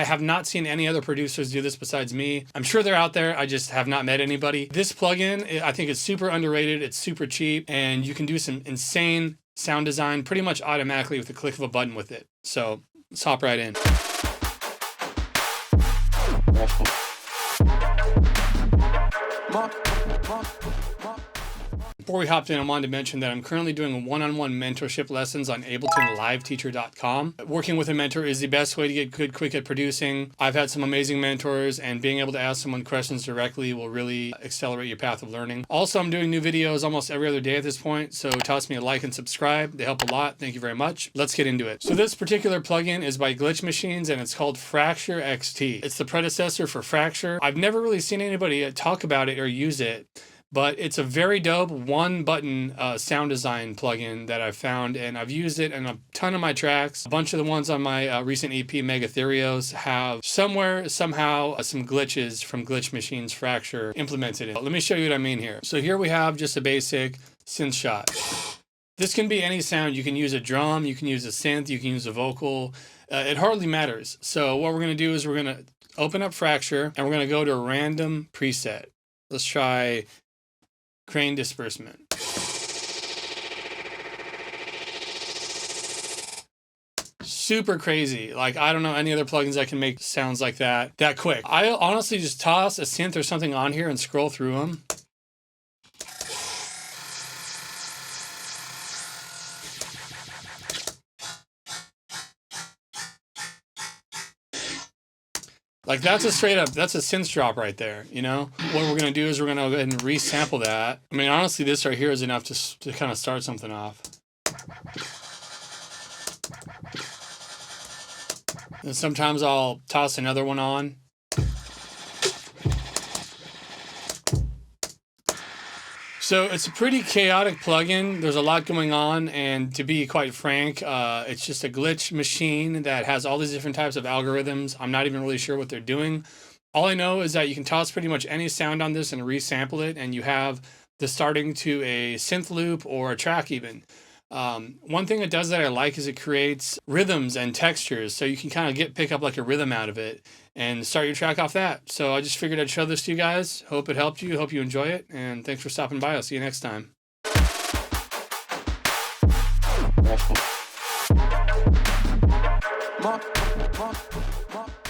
have not seen any other producers do this besides me. I'm sure they're out there. I just have not met anybody. This plugin, I think, is super underrated. It's super cheap, and you can do some insane sound design pretty much automatically with the click of a button with it. So let's hop right in. Before we hopped in, I wanted to mention that I'm currently doing one-on-one mentorship lessons on abletonliveteacher.com. Working with a mentor is the best way to get good, quick at producing. I've had some amazing mentors, and being able to ask someone questions directly will really accelerate your path of learning. Also, I'm doing new videos almost every other day at this point, so toss me a like and subscribe. They help a lot. Thank you very much. Let's get into it. So this particular plugin is by Glitch Machines, and it's called Fracture XT. It's the predecessor for Fracture. I've never really seen anybody talk about it or use it, but it's a very dope one-button sound design plugin that I've found, and I've used it in a ton of my tracks. A bunch of the ones on my recent EP, Mega Therios, have somewhere, somehow, some glitches from Glitch Machines Fracture implemented in it. Let me show you what I mean here. So here we have just a basic synth shot. This can be any sound. You can use a drum, you can use a synth, you can use a vocal. It hardly matters. So what we're going to do is we're going to open up Fracture, and we're going to go to a random preset. Let's try Crane Disbursement. Super crazy. Like, I don't know any other plugins that can make sounds like that quick. I honestly just toss a synth or something on here and scroll through them. Like, that's a straight up, that's a synth drop right there, you know? What we're gonna do is we're gonna go ahead and resample that. I mean, honestly, this right here is enough to kind of start something off. And sometimes I'll toss another one on. So it's a pretty chaotic plugin. There's a lot going on, and to be quite frank, it's just a glitch machine that has all these different types of algorithms. I'm not even really sure what they're doing. All I know is that you can toss pretty much any sound on this and resample it, and you have the starting to a synth loop or a track even. One thing it does that I like is it creates rhythms and textures, so you can kind of pick up like a rhythm out of it and start your track off that. So I just figured I'd show this to you guys. Hope it helped you. Hope you enjoy it. And thanks for stopping by. I'll see you next time.